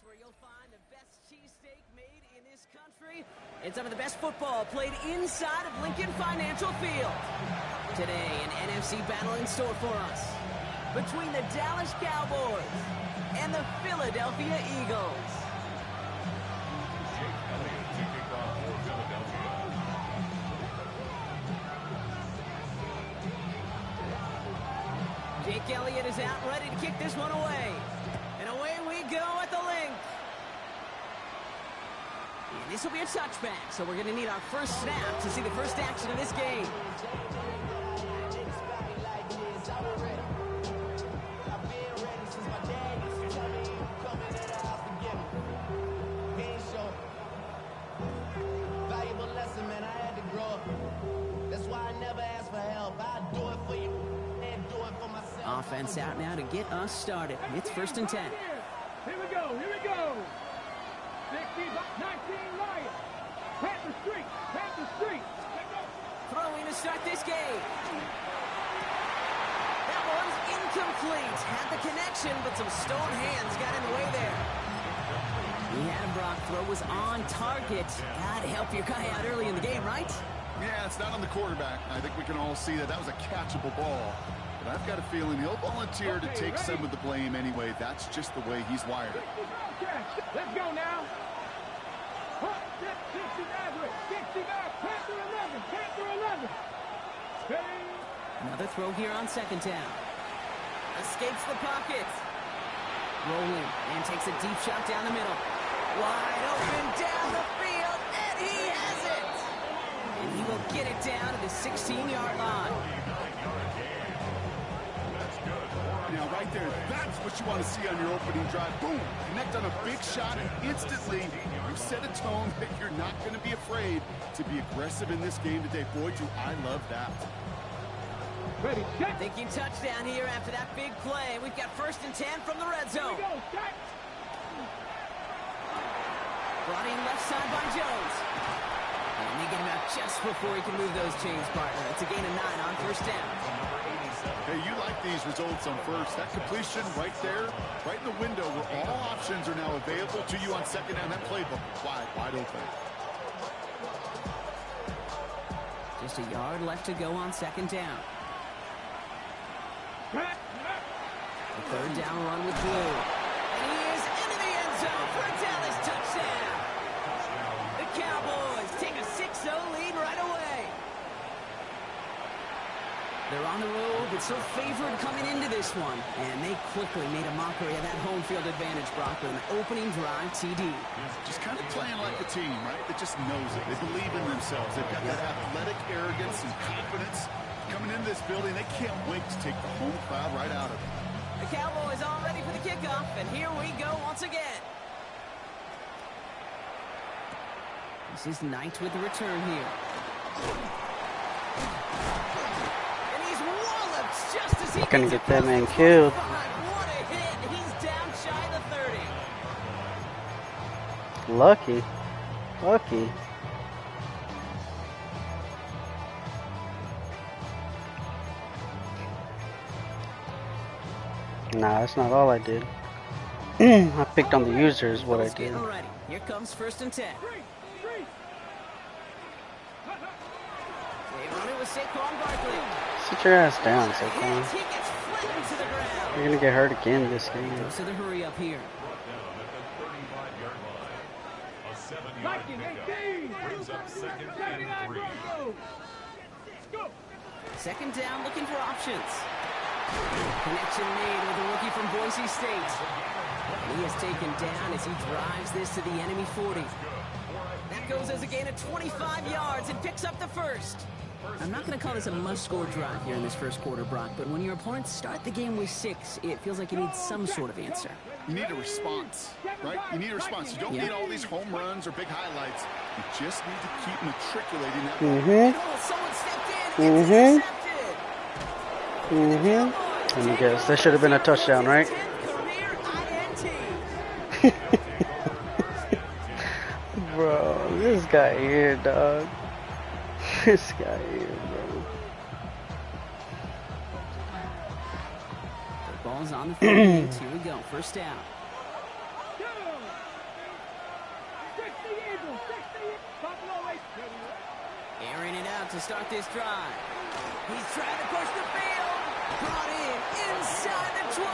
where you'll find the best cheesesteak made in this country and some of the best football played inside of Lincoln Financial Field. Today, an NFC battle in store for us between the Dallas Cowboys and the Philadelphia Eagles. Jake Elliott is out ready to kick this one away. And away we go at the link. And this will be a touchback, so we're going to need our first snap to see the first action of this game. Offense out now to get us started. It's 1st and 10. Here we go, here we go. 16, 19, Lions. Panther Street. Throwing to start this game. That one's incomplete. Had the connection, but some stone hands got in the way there. He had him, Brock. Throw was on target. Gotta help your guy out early in the game, right? Yeah, it's not on the quarterback. I think we can all see that was a catchable ball. But I've got a feeling he'll volunteer to take some of the blame anyway. That's just the way he's wired. Let's go now. 60 back, Panther 11. Another throw here on 2nd down. Escapes the pocket. Rolling and takes a deep shot down the middle. Wide open down the field, and he has it. And he will get it down to the 16-yard line. Now, right there, that's what you want to see on your opening drive. Boom! Connect on a big shot, and instantly you set a tone that you're not going to be afraid to be aggressive in this game today. Boy, do I love that. Ready, check. Thinking touchdown here after that big play. We've got 1st and 10 from the red zone. Here we go, check. Brought in left side by Jones. And they get him out just before he can move those chains, partner. It's a gain of 9 on 1st down. Hey, you like these results on first. That completion right there, right in the window where all options are now available to you on 2nd down. That playbook wide open. Just a yard left to go on 2nd down. The 3rd down run with Blue. And he is into the end zone for a Dallas touchdown. The Cowboys take a 6-0 lead right away. They're on the road, but so favored coming into this one. And they quickly made a mockery of that home field advantage, Brock, with an opening drive TD. Just kind of playing like a team, right? That just knows it. They believe in themselves. They've got that athletic arrogance and confidence. Coming into this building, they can't wait to take the home crowd right out of it. The Cowboys all ready for the kickoff, and here we go once again. This is Knight with the return here. And he's walloped just as he gonna get that man killed. What a hit. He's down shy of the 30. Lucky. Nah, that's not all I did. I picked on the user is what I did. Ready. Here comes 1st and 10. They run it with Saquon Barkley. Sit your ass down, Saquon. He gets flattened to the ground. You're gonna get hurt again this game. Goes to the hurry up here. Brings up 2nd and 3. 2nd down, looking for options. Connection made with a rookie from Boise State. He is taken down as he drives this to the enemy 40. That goes as a gain of 25 yards and picks up the 1st. I'm not going to call this a must-score drive here in this 1st quarter, Brock, but when your opponents start the game with 6, it feels like you need some sort of answer. You need a response, right? You need a response. You don't need all these home runs or big highlights. You just need to keep matriculating that ball. Someone stepped in. Let me guess. That should have been a touchdown, right? Bro, this guy here, dog. This guy here, bro. The ball's on the field. Here we go. 1st down. Eagles, 60. Buffalo Wait. Airing it out to start this drive. He's trying to push the field. Brought in inside the 20.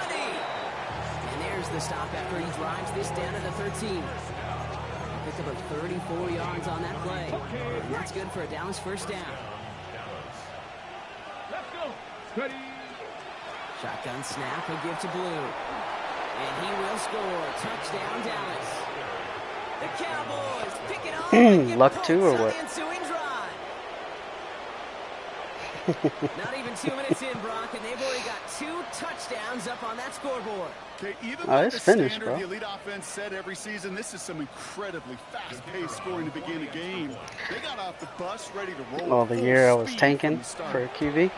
And there's the stop after he drives this down to the 13. Pick up 34 yards on that play. And that's good for a Dallas first down. Let's go. Ready. Shotgun snap, he'll give to Blue. And he will score. Touchdown, Dallas. The Cowboys pick it up and get luck points too, or on what? the ensuing drive. Not even 2 minutes in, Brock, and they've already got 2 touchdowns up on that scoreboard. Okay, even Oh, with it's the finished, standard bro. the elite offense set every season, this is some incredibly fast-paced scoring to begin a game. They got off the bus ready to roll. Oh, the full year I was speed tanking from the start. for QB.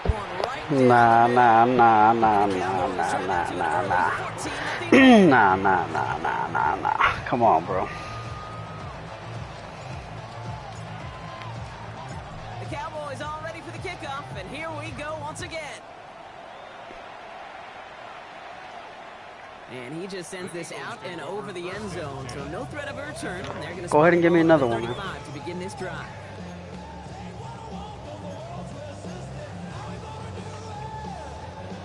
That one right down Nah, the nah, middle. nah, nah, The nah, Cowboys nah, turn nah, that to an nah, early nah. 14-0 lead. Nah, nah, nah, nah, nah, nah. Come on, bro. The Cowboys all ready for the kickoff, and here we go once again. And he just sends this out and over the end zone, so no threat of a return. They're going to Go ahead and give me another one, man. 35 to begin this drive.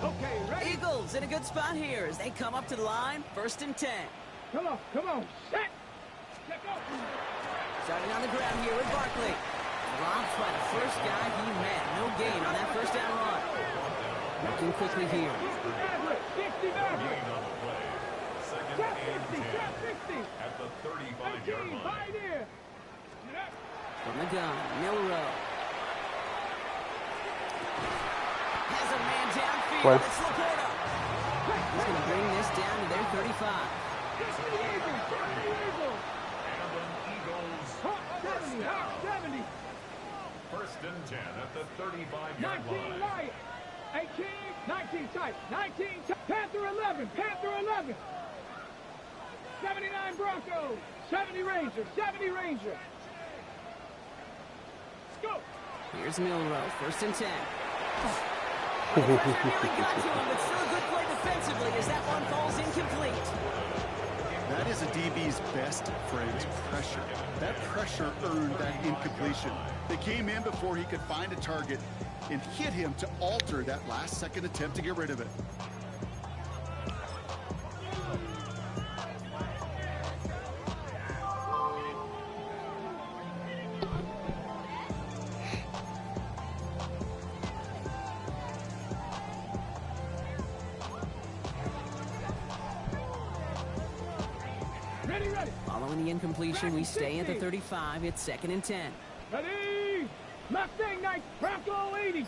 Okay, ready. Eagles in a good spot here as they come up to the line, 1st and 10. Come on. Set. Check out. Starting on the ground here with Barkley. Dropped by the first guy he met. No gain on that first down run. Looking quickly here. 60 Maverick. 60 Maverick. Trap 60. Trap 60. At the 35-yard 18. line. Right here. From the gun, Milrow. Has a man downfield. Well. It's Laporta. He's going to bring this down to their 35. 60 Eagles. 60 Eagles. And an Eagles Hawk 70. Hawk 70. 1st and 10 at the 35-yard 19 line. Lion. 18. 19 tight. 19 tight. Panther 11. Panther 11. 79 Broncos. 70 Rangers. 70 Rangers. Go. Here's Milrow, 1st and 10. The pressure nearly got to him, but still a good play defensively as that one falls incomplete. That is a DB's best friend, pressure. That pressure earned that incompletion. They came in before he could find a target and hit him to alter that last-second attempt to get rid of it. Ready, ready. Following the incompletion, we stay at the 35. It's 2nd and 10. Ready. Mustang Knight. Bronco 80.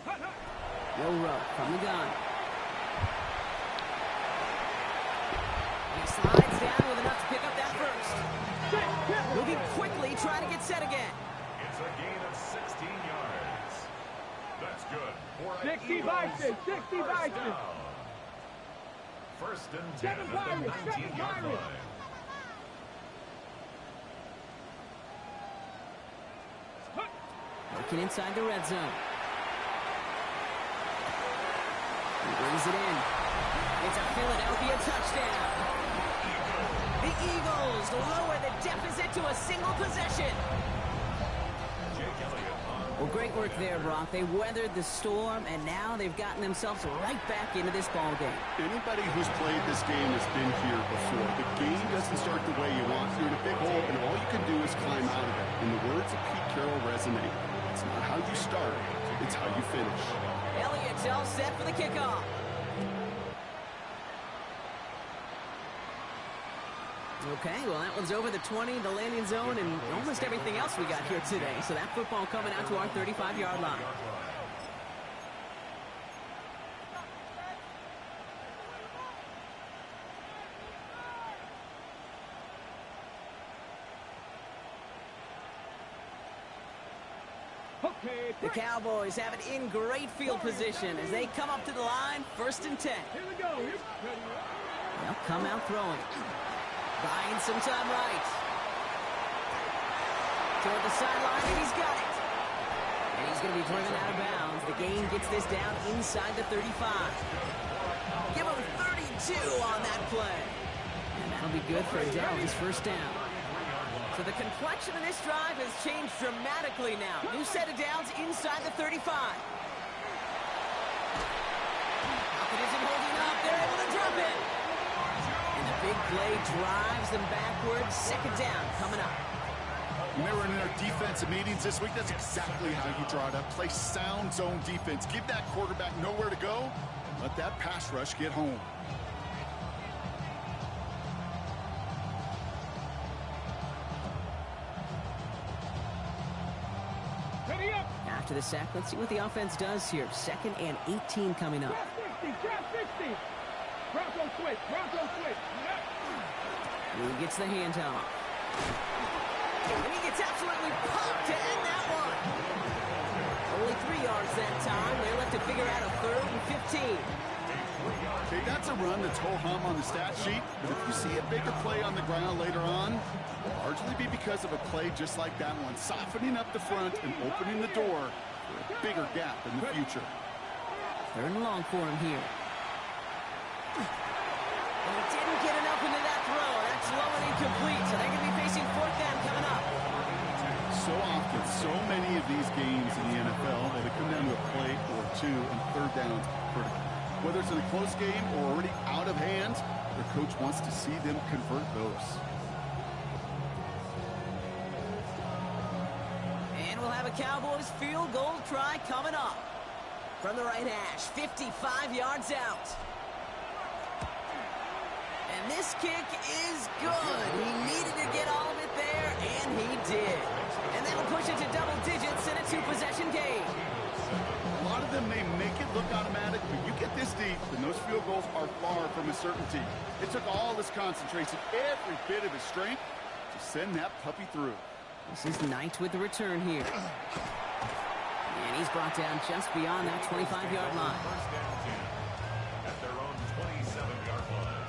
Hut, hut. Milrow from the gun. He slides down with enough to pick up that first. Set. Pepper. Moving quickly, trying to get set again. It's a gain of 16 yards. That's good. For an 60 Eagles Bison. 60 first Bison. down. 1st and 10 Seven at Pirates, the seven 19-yard Pirates. line. Hut. Working inside the red zone. He brings it in. It's a Philadelphia touchdown. The Eagles lower the deficit to a single possession. Jake Elliott on Well, great work there, Brock. They weathered the storm, and now they've gotten themselves right back into this ball game. Anybody who's played this game has been here before. The game doesn't start the way you want. You're in a big hole, and all you can do is climb out of it. And the words of Pete Carroll resonate. It's not how you start, it's how you finish. Elliott's all set for the kickoff. Okay, well, that one's over the 20, the landing zone, and almost everything else we got here today. So that football coming out to our 35-yard line. Okay. The Cowboys have it in great field position as they come up to the line, 1st and 10. Here we go. Ready. They'll come out throwing. Buying some time right. Toward the sideline, and he's got it. And he's going to be driven out of bounds. The gain gets this down inside the 35. Give him 32 on play. And that'll be good for Dallas' first down. So the complexion of this drive has changed dramatically now. New set of downs inside the 35. It isn't holding up. They're able to drop it. And the big play drives them backwards. Second down coming up. Remember in our defensive meetings this week, that's exactly how you draw it up. Play sound zone defense. Give that quarterback nowhere to go. Let that pass rush get home. Ready up. After the sack, let's see what the offense does here. 2nd and 18 coming up. Drop 60. Bronco switch. Yep. He gets the handoff. And he gets absolutely pumped to end that one. Only 3 yards that time. They're left to figure out a 3rd and 15. Okay, that's a run that's ho-hum on the stat sheet, but if you see a bigger play on the ground later on, it'll largely be because of a play just like that one, softening up the front and opening the door for a bigger gap in the future. 3rd and long for him here. And he didn't get enough into that throw. That's low and incomplete, so they're going to be facing 4th down coming up. So often, so many of these games in the NFL, they come down to a play or two and 3rd downs critical. Whether it's in a close game or already out of hand, their coach wants to see them convert those. And we'll have a Cowboys field goal try coming up. From the right hash, 55 yards out. And this kick is good. He needed to get all of it there, and he did. And that'll push it to double digits in a 2-possession game. A lot of them may make it look automatic, but you get this deep, and those field goals are far from a certainty. It took all his concentration, every bit of his strength, to send that puppy through. This is Knight with the return here. And he's brought down just beyond that 25-yard line. First down 10 at their own 27-yard line.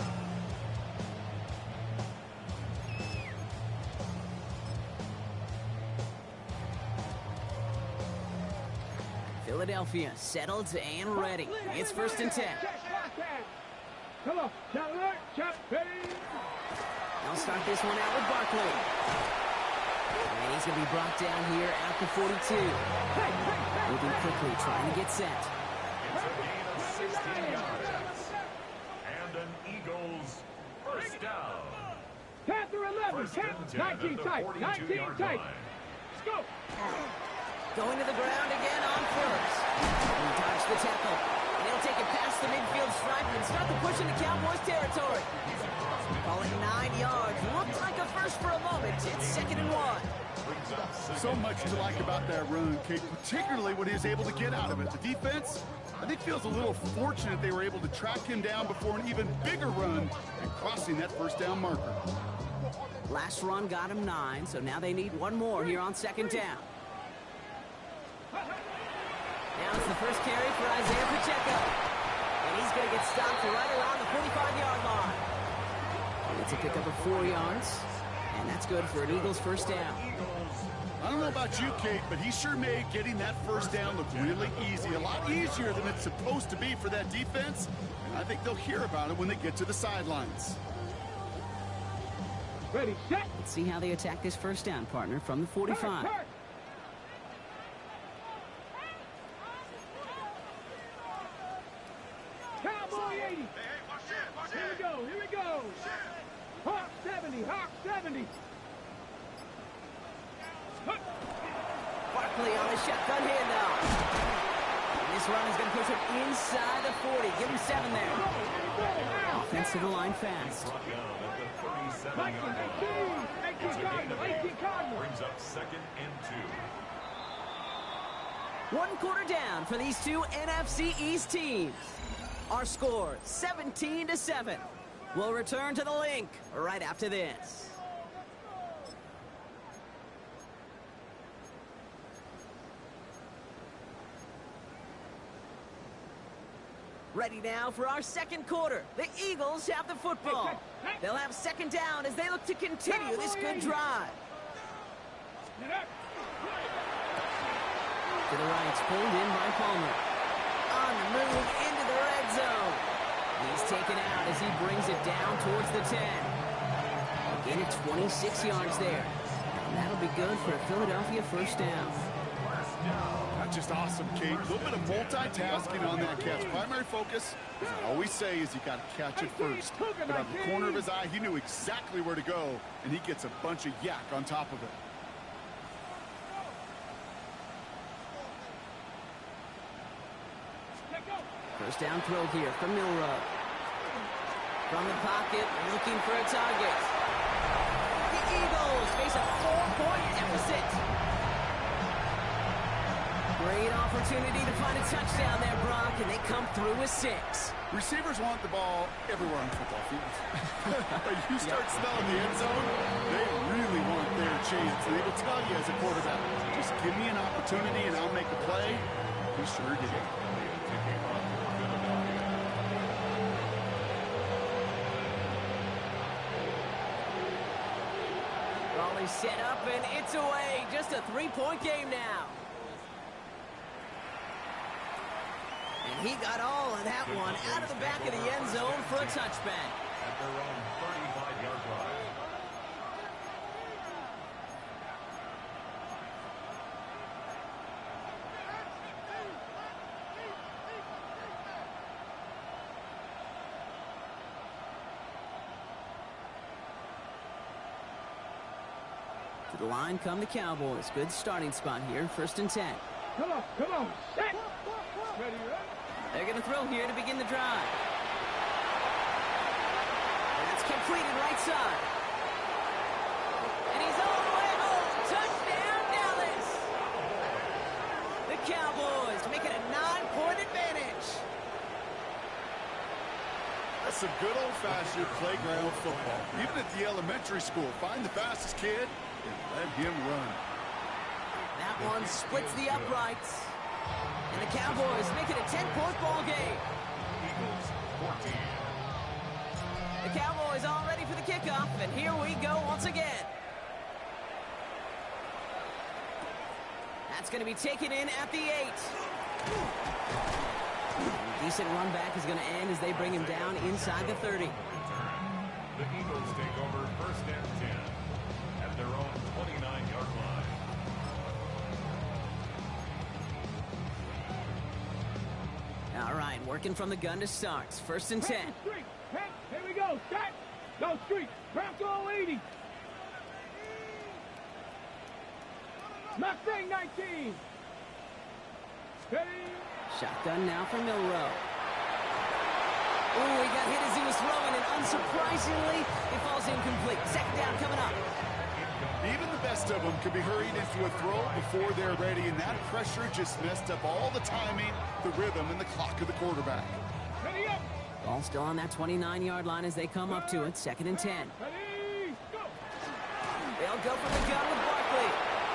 Philadelphia settled and ready. It's 1st and 10. Come on, check, ready. They'll start this one out with Barkley. And he's going to be brought down here at the 42. Moving quickly, trying to get set. It's a gain of 16 yards. And an Eagles first down. Panther 11, First and 10 19 at the tight, 42-yard 19 tight. line. Let's go. Going to the ground again on 1st. He dodged the tackle. And he'll take it past the midfield stripe and start the push into Cowboys territory. Call it 9 yards. Looked like a first for a moment. It's 2nd and 1. So much to like about that run, Kate, particularly what he was able to get out of it. The defense, I think, feels a little fortunate they were able to track him down before an even bigger run and crossing that 1st down marker. Last run got him 9, so now they need one more here on 2nd down. Now it's the first carry for Isaiah Pacheco. And he's going to get stopped right around the 45-yard line. It's a pickup of 4 yards. And that's good for an Eagles first down. I don't know about you, Kate, but he sure made getting that 1st down look really easy. A lot easier than it's supposed to be for that defense. And I think they'll hear about it when they get to the sidelines. Ready, set. Let's see how they attack this first down, partner, from the 45. Cowboy 80. Here we go. Hawk 70, Hawk 70. Barkley on the shotgun handoff. And this run is going to push him inside the 40. Give him 7 there. Offensive line fast. Brought down at the 37-yard line. It's a gain of 8. Brings up 2nd and 2. 1 quarter down for these two NFC East teams. Our score, 17-7. We'll return to the link right after this. Ready now for our 2nd quarter. The Eagles have the football. They'll have 2nd down as they look to continue this good drive. To the right, pulled in by Palmer. On the move into the red zone. He's taken out as he brings it down towards the 10. Gain of 26 yards there. And that'll be good for a Philadelphia first down. That's just awesome, Kate. A little bit of multitasking on that catch. Primary focus, as I always say, is you got to catch it first. But out of the corner of his eye, he knew exactly where to go, and he gets a bunch of yak on top of it. First down throw here from Milrow. From the pocket, looking for a target. The Eagles face a 4-point deficit. Great opportunity to find a touchdown there, Brock, and they come through with 6. Receivers want the ball everywhere on the football field. But you start smelling the end zone, they really want their chance. And they will tell you as a quarterback, just give me an opportunity and I'll make a play. He sure did. Raleigh set up, and it's away. Just a 3-point game now. And he got all of that one out of the back of the end zone for a touchback. At their own 35-yard line. To the line come the Cowboys. Good starting spot here. 1st and 10. Come on, set. Ready, right? They're going to throw here to begin the drive. And it's completed right side. And he's all the way home. Touchdown, Dallas. The Cowboys make it a 9-point advantage. That's some good old-fashioned playground football. Even at the elementary school, find the fastest kid and let him run. That one splits the uprights. And the Cowboys make it a 10-point ball game. Eagles 14. The Cowboys all ready for the kickoff, and here we go once again. That's going to be taken in at the 8. Decent run back is going to end as they bring him down inside the 30. The Eagles take over 1st and 10 at their own 29-yard line. All right, working from the gun to start. 1st and 10. Here we go. Set. Go street. Craft all 80. Mustang 19. Steady. Shotgun now for Milrow. Oh, he got hit as he was throwing, and unsurprisingly, it falls incomplete. 2nd down coming up. Even the best of them could be hurried into a throw before they're ready, and that pressure just messed up all the timing, the rhythm, and the clock of the quarterback. Ready up. Ball still on that 29-yard line as they come up to it. 2nd and 10. Ready. Go. They'll go for the gun with Barkley.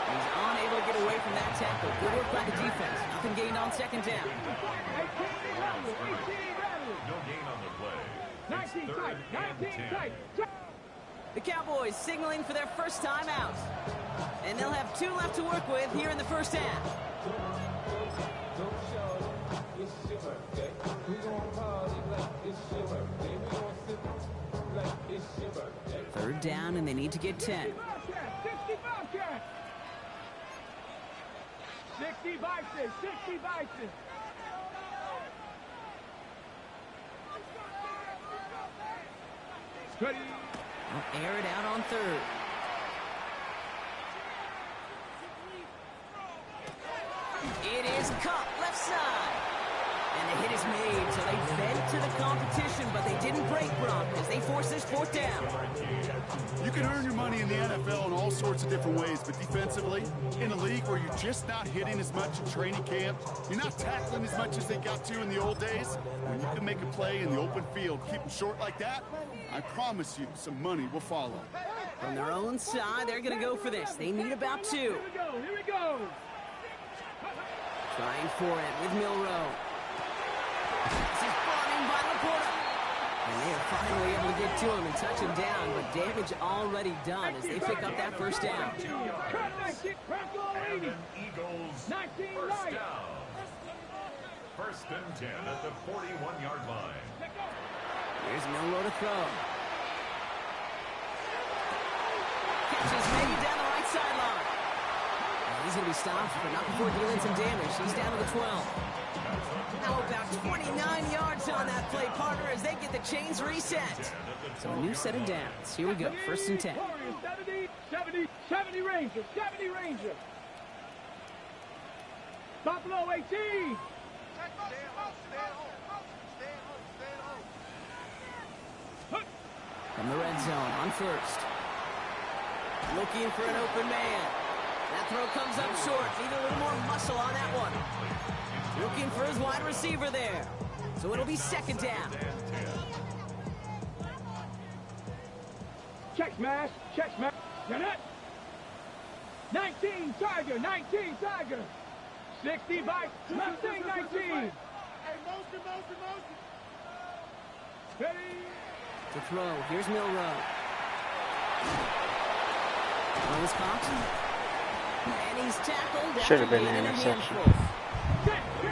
He's unable to get away from that tackle. Good work by the defense. Nothing gained on 2nd down. 18 rattle. 18 rattle. No gain on the play. 19 It's tight. 3rd 19 and 10. tight. The Cowboys signaling for their first time out. And they'll have 2 left to work with here in the first half. 3rd down, and they need to get 10. 60 Bison. 60 Bison. Ready. They'll air it out on 3rd. It is caught left side. And the hit is made, so they fed to the competition, but they didn't break, Brock, as they force this 4th down. You can earn your money in the NFL in all sorts of different ways, but defensively, in a league where you're just not hitting as much in training camp, you're not tackling as much as they got to in the old days, when you can make a play in the open field, keep them short like that, I promise you some money will follow. From their own side, they're going to go for this. They need about 2. Here we go. Here we go. Trying for it with Milrow. This is brought in by Laporta. And they are finally able to get to him and touch him down, but damage already done as they pick up that 1st down. And an Eagles 19 first right. down. 1st and 10 at the 41-yard line. Here's Milroe to throw. Catch is made down the right sideline. He's going to be stopped, but not before dealing some damage. He's down to the 12. Now about 29 yards on that play, partner, as they get the chains reset. So a new set of downs. Here we go, 1st and 10. 70 Rangers, 70 Rangers. Buffalo 18. From the red zone on 1st. Looking for an open man. That throw comes up short. Need a little more muscle on that one. Looking for his wide receiver there. So it'll be 2nd down. Check smash. Net. 19 Tiger. 60 by Mustang 19. Hey, motion. Ready. To throw. Here's Milroe. Throws caught. And he's tackled. Should have been an interception.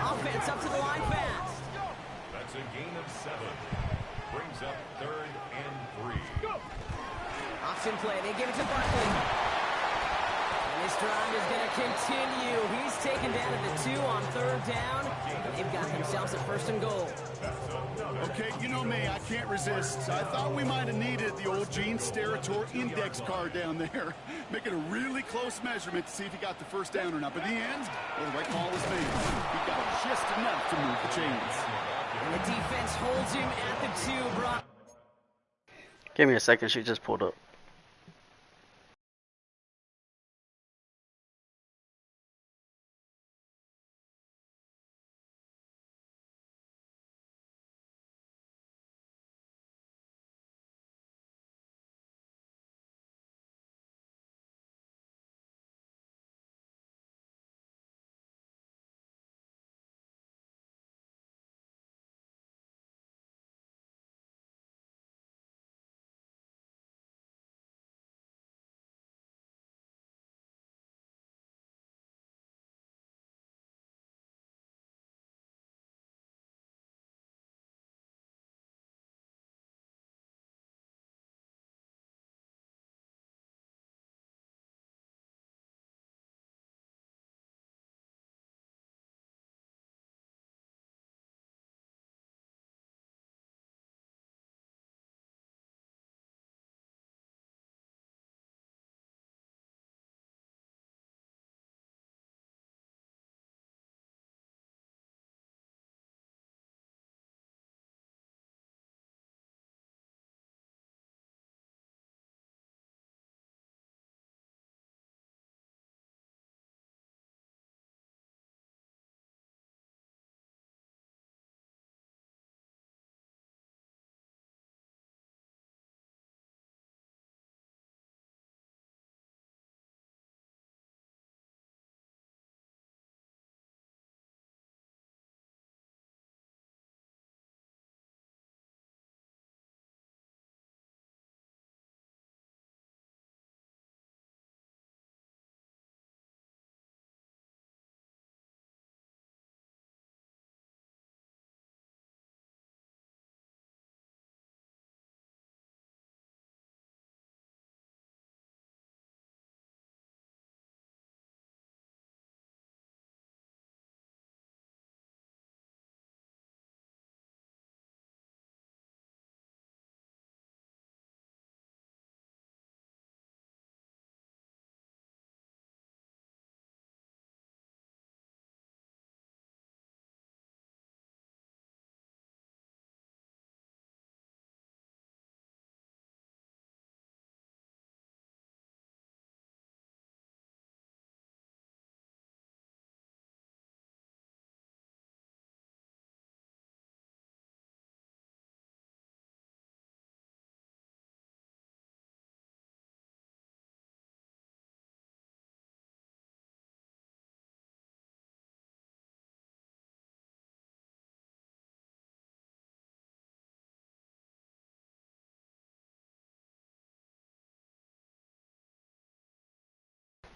Offense up to the line fast. That's a gain of 7. Brings up 3rd and 3. Go. Option play. They give it to Barkley. And this drive is going to continue. He's taken down at the 2 on 3rd down. They've got themselves a 1st and goal. Okay, you know me, I can't resist. I thought we might have needed the old Gene Steratore index card down there. Making a really close measurement to see if he got the 1st down or not. But in the end, well, the right call was made. He got just enough to move the chains. And the defense holds him at the 2, Brock. Give me a second, she just pulled up.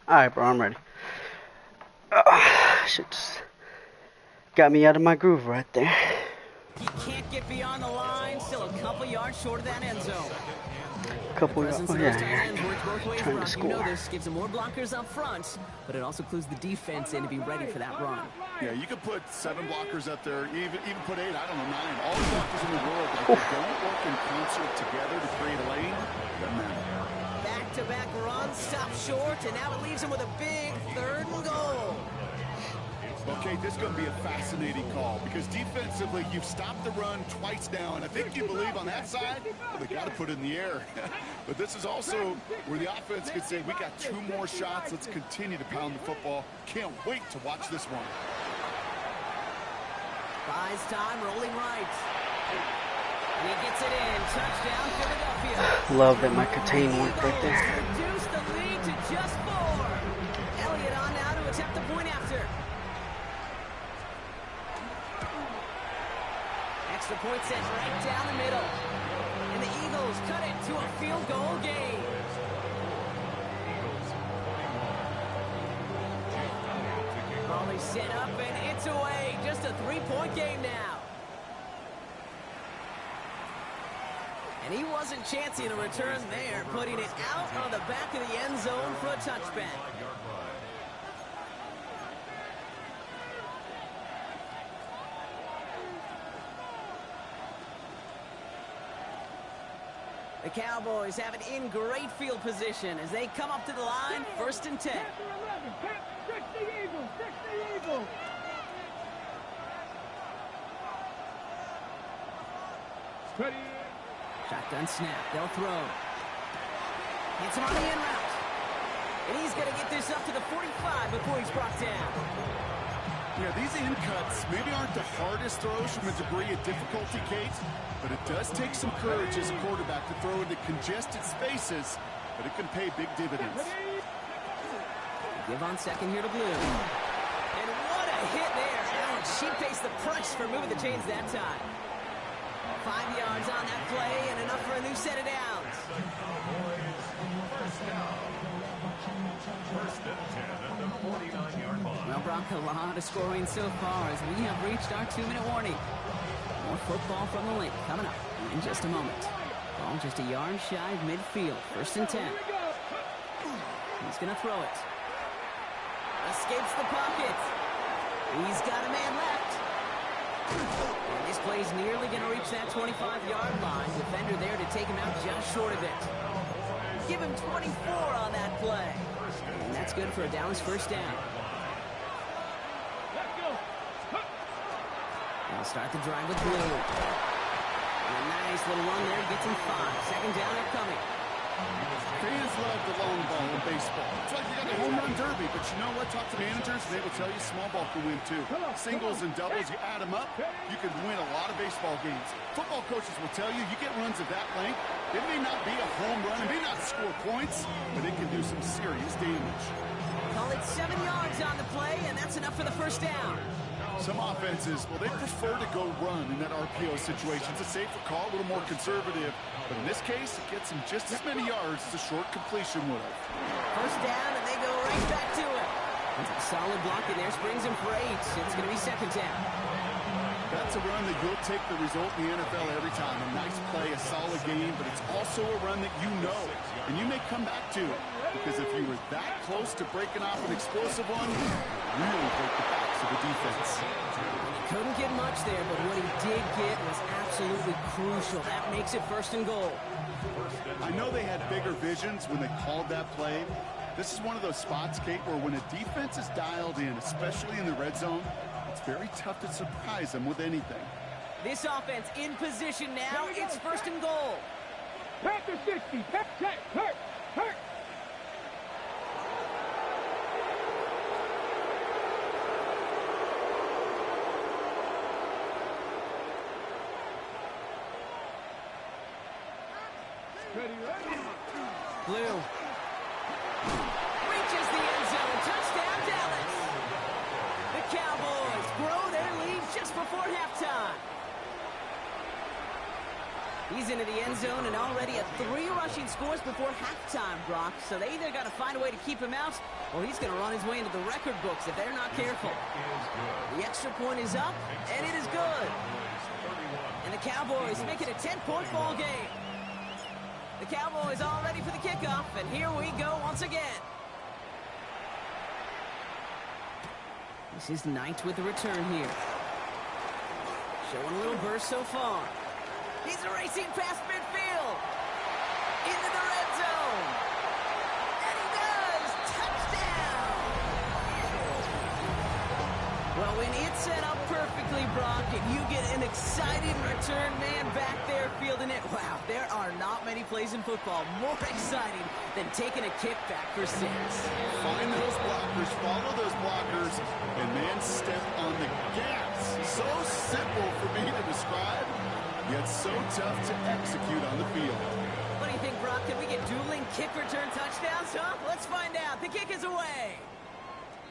Alright, bro, I'm ready. Shit just got me out of my groove right there. He can't get beyond the line. Still a couple yards short of that end zone. Couple The of presence of those tight ends works both ways, trying to Brock. You know score. this. Gives them more blockers up front, but it also clues the defense in to be ready for that run. Yeah, you could put 7 blockers up there, even put 8, I don't know, 9. All the blockers in the world, but if they don't work in concert together to create a lane, it doesn't matter. Back-to-back runs, stop short, and now it leaves him with a big 3rd and goal. Okay, this is going to be a fascinating call because defensively, you've stopped the run twice now, and I think you believe on that side, well, they got to put it in the air. But this is also where the offense could say, we got 2 more shots. Let's continue to pound the football. Can't wait to watch this one. Buys time, rolling right. And he gets it in. Touchdown, Philadelphia. Love that my contain worked right there. Reduce the lead to just 4. Elliott on now to attempt the point after. Extra point set right down the middle. And the Eagles cut it to a field goal game. Ball is set up and it's away. Just a 3-point game now. And he wasn't chancing a return there, putting it out on the back of the end zone for a touchback. The Cowboys have it in great field position as they come up to the line, 1st and 10. Fix the Eagles! Fix the Eagles! Ready? Shotgun snap, they'll throw. Hits him on the in route. And he's going to get this up to the 45 before he's brought down. Yeah, these in cuts maybe aren't the hardest throws from a degree of difficulty, Kate, but it does take some courage as a quarterback to throw into congested spaces, but it can pay big dividends. Give on second here to Blue. And what a hit there. Ouch, she faced the price for moving the chains that time. 5 yards on that play and enough for a new set of downs. Well, Brock, a lot of scoring so far as we have reached our 2-minute warning. More football from the link coming up in just a moment. Ball just a yard shy of midfield. 1st and 10. He's going to throw it. Escapes the pocket. He's got a man left. And this play's nearly going to reach that 25-yard line. Defender there to take him out just short of it. Give him 24 on that play. And that's good for a Dallas 1st down. They'll start the drive with Blue. And a nice little run there gets him 5. 2nd down and coming. Fans love the long ball in baseball. It's like you got the home run derby, but you know what? Talk to managers, and they will tell you small ball can win too. Singles and doubles, you add them up, you can win a lot of baseball games. Football coaches will tell you, you get runs of that length, it may not be a home run, it may not score points, but it can do some serious damage. Call it 7 yards on the play, and that's enough for the 1st down. Some offenses, well, they prefer to go run in that RPO situation. It's a safer call, a little more conservative. But in this case, it gets them just as many yards as a short completion would have. 1st down, and they go right back to it. That's a solid block in there. Springs him for 8. It's going to be 2nd down. That's a run that you'll take the result in the NFL every time. A nice play, a solid game, but it's also a run that you know. And you may come back to it. Because if you were that close to breaking off an explosive one, really break the backs of the defense. Couldn't get much there, but what he did get was absolutely crucial. That makes it 1st and goal. I know they had bigger visions when they called that play. This is one of those spots, Kate, where when a defense is dialed in, especially in the red zone, it's very tough to surprise them with anything. This offense in position now. It's 1st and goal. Panther 60. Hurt. Blue. Reaches the end zone. Touchdown, Dallas. The Cowboys grow their lead just before halftime. He's into the end zone and already at 3 rushing scores before halftime, Brock. So they either got to find a way to keep him out or he's going to run his way into the record books if they're not careful. The extra point is up, and it is good. the Cowboys make it a 10-point ball game. The Cowboys all ready for the kickoff, and here we go once again. This is Knight with the return here. Showing a little burst so far. He's racing past midfield. Into the red zone. And he does! Touchdown! Well, when it's set up perfectly, Brock, and you get an exciting return man back there fielding it, wow, there are not many plays in football more exciting than taking a kick back for 6. Find those blockers, follow those blockers, and man, step on the gas. So simple for me to describe, yet so tough to execute on the field. What do you think, Brock? Can we get dueling kick return touchdowns, huh? Let's find out. The kick is away.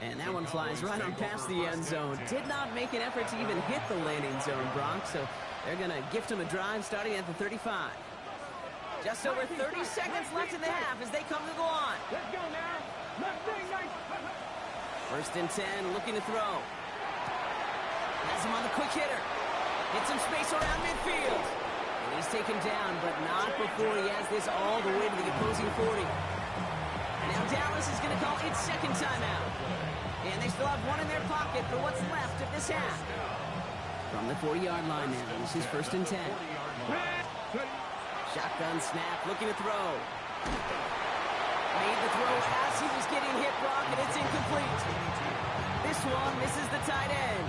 And that one flies right on past the end zone. Did not make an effort to even hit the landing zone, Brock, so they're going to gift him a drive starting at the 35. Just over 30 seconds left in the half as they come to the line. Let's go now. Let's sing nice. First and 10, looking to throw. Has him on the quick hitter. Hits some space around midfield. And he's taken down, but not before he has this all the way to the opposing 40. Now Dallas is going to call its second timeout. And they still have one in their pocket for what's left of this half. From the 40-yard line now, this is first and 10. Shotgun snap, looking to throw. Made the throw as he was getting hit, Brock, and it's incomplete. This one misses the tight end.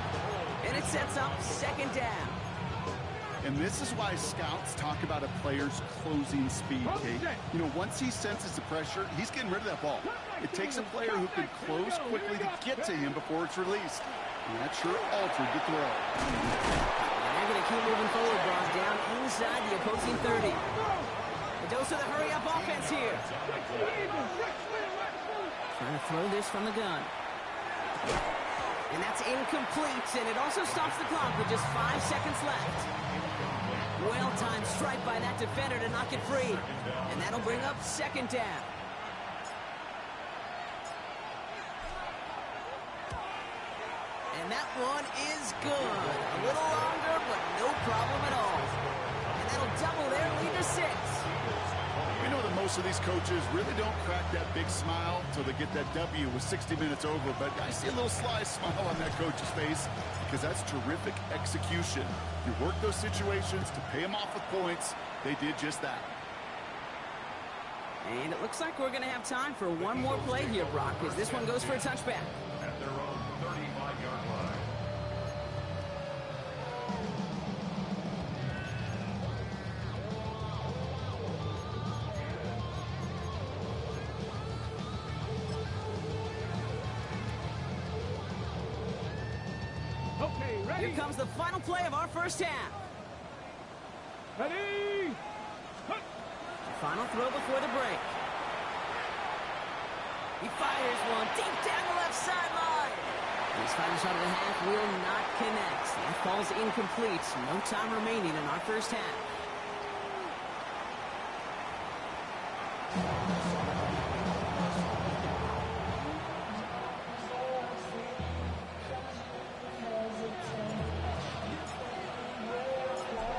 And it sets up second down. And this is why scouts talk about a player's closing speed, Kate. You know, once he senses the pressure, he's getting rid of that ball. It takes a player who can close quickly to get to him before it's released. And that sure altered the throw. They're going to keep moving forward, Brock, down inside the opposing 30. A dose of the hurry-up offense here. Trying to throw this from the gun. And that's incomplete, and it also stops the clock with just 5 seconds left. Well-timed strike by that defender to knock it free. And that'll bring up second down. And that one is good. A little longer, but no problem at all. And that'll double their lead to 6. We know that most of these coaches really don't crack that big smile until they get that W with 60 minutes over, but I see a little sly smile on that coach's face because that's terrific execution. You work those situations to pay them off with points. They did just that. And it looks like we're going to have time for one more play here, Brock, as this one goes for a touchback. At their own 35-yard line. Okay, ready? Here comes the final play of our first half. Ready? Final throw before the break. He fires one deep down the left sideline. And his final shot of the half will not connect. That falls incomplete. No time remaining in our first half.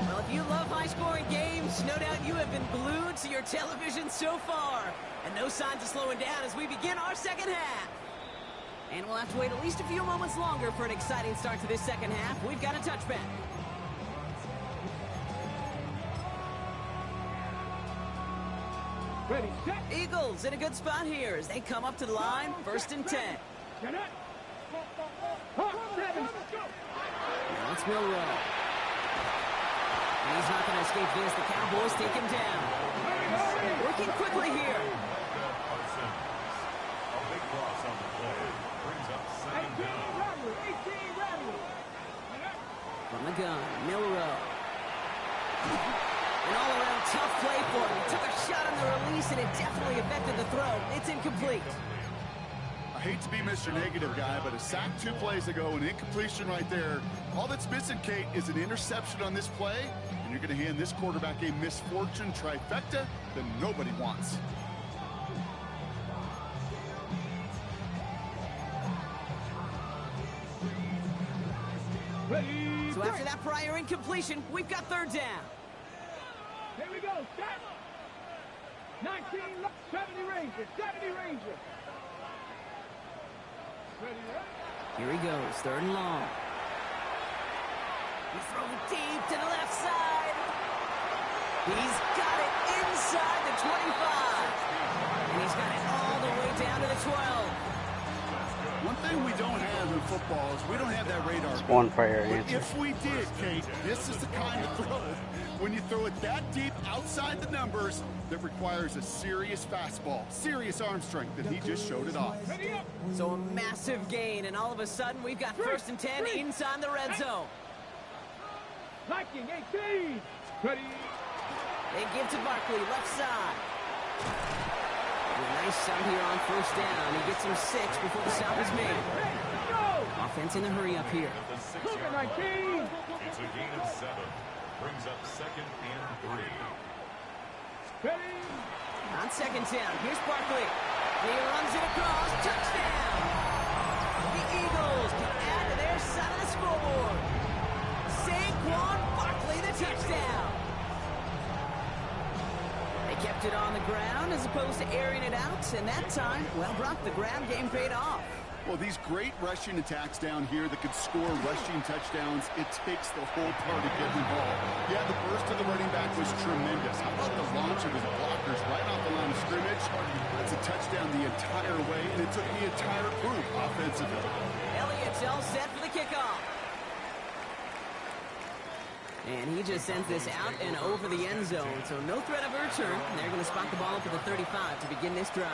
Well, if you love high-scoring games, no doubt you have been glued to your television so far. And no signs of slowing down as we begin our second half. And we'll have to wait at least a few moments longer for an exciting start to this second half. We've got a touchback. Ready, set. Eagles in a good spot here as they come up to the line, first and 10. Get it. Hawk 7. Now it's Milrow. And he's not going to escape this. The Cowboys take him down. Working quickly here. A big loss on the play. Brings up second 18 down. Rattler. 18 Rattler. From the gun, Milrow. An all-around tough play for him. He took a shot on the release, and it definitely affected the throw. It's incomplete. I hate to be Mr. Negative guy, but a sack 2 plays ago, an incompletion right there. All that's missing, Kate, is an interception on this play, and you're going to hand this quarterback a misfortune trifecta that nobody wants. Ready, So after that prior incompletion, we've got third down. Here we go. Start. 19, 70 Rangers. 70 Rangers. Ready up. Here he goes, third and long. He's throwing deep to the left side. He's got it inside the 25. And he's got it all the way down to the 12. One thing we don't have in football is we don't have that radar. It's one prayer But answer. if we did, Kate, this is the kind of throw when you throw it that deep outside the numbers that requires a serious fastball, serious arm strength, and he just showed it off. Ready up. So a massive gain, and all of a sudden we've got first and 10 inside the red zone. Liking 18. Ready. They give to Barkley, left side. And a nice stop here on first down. He gets him 6 before the stop is made. Hey, go. Offense in a hurry up here. At the 6 Look at yard 19. line. It's a gain of 7. Brings up 2nd and 3. Ready. On second down, here's Barkley. He runs it across, touchdown! The Eagles can add to their side of the scoreboard. Saquon Barkley, the touchdown. They kept it on the ground as opposed to airing it out, and that time, well, Brock, the ground game paid off. Well, these great rushing attacks down here that could score rushing touchdowns, it takes the whole party getting involved. Yeah, the burst of the running back was tremendous. How about the launch of his blockers right off the line of scrimmage? That's a touchdown the entire way, and it took the entire group offensively. Elliott's all set for the kickoff. And he just sends this out and over the end zone, so no threat of a return. They're going to spot the ball up at the 35 to begin this drive.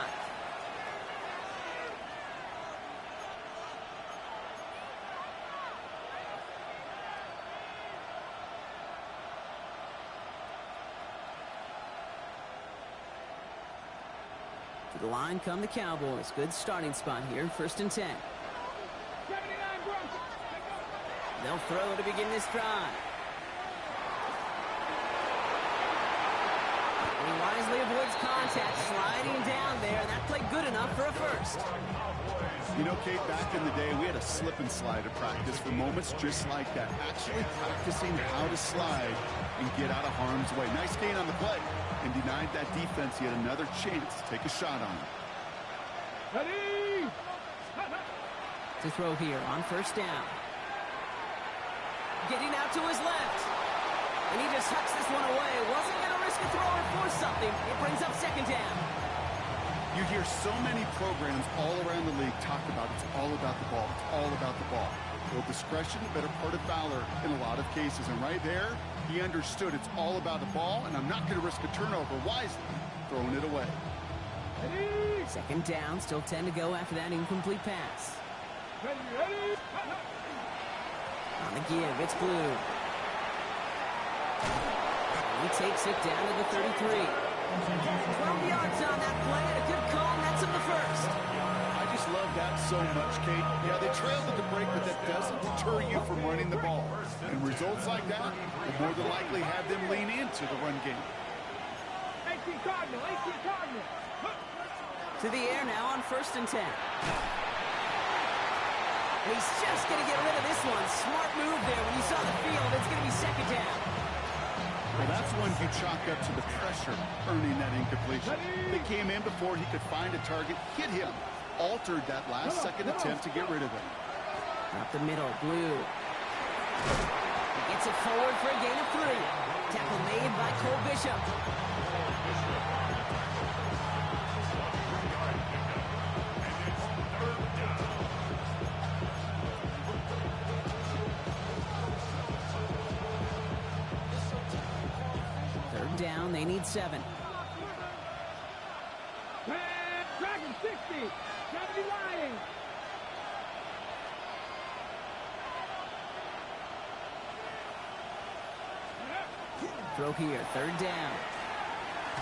To the line come the Cowboys. Good starting spot here, first and 10. 79 Broncos. They'll throw to begin this drive. He wisely avoids contact, sliding down there, and that played good enough for a first. You know, Kate, back in the day, we had a slip and slide at practice for moments just like that. Actually practicing how to slide and get out of harm's way. Nice gain on the play, and denied that defense yet another chance to take a shot on him. Ready. To throw here on first down. Getting out to his left. And he just tucks this one away. Wasn't going to risk a throw or force something. It brings up second down. You hear so many programs all around the league talk about it's all about the ball. It's all about the ball. Well, discretion, the better part of valor in a lot of cases. And right there, he understood it's all about the ball, and I'm not going to risk a turnover wisely, throwing it away. Ready. Second down, still 10 to go after that incomplete pass. Ready. Ready. On the give, it's Blue. He takes it down to the 33. 12 yards on that play, and a good call nets him the first. I just love that so much, Kate. Yeah, they trailed at the break, but that doesn't deter you from running the ball. And results like that will more than likely have them lean into the run game. 18 Cardinal. 18 Cardinal. To the air now on first and 10. He's just going to get rid of this one. Smart move there. When you saw the field, it's going to be second down. Well, that's one you chalk up to the pressure earning that incompletion. They came in before he could find a target, hit him, altered that last-second attempt to get rid of it. Up the middle, Blue. He gets it forward for a gain of 3. Tackle made by Cole Bishop. Third down, they need 7. Dragon 60. 70 Lions. Throw here, third down.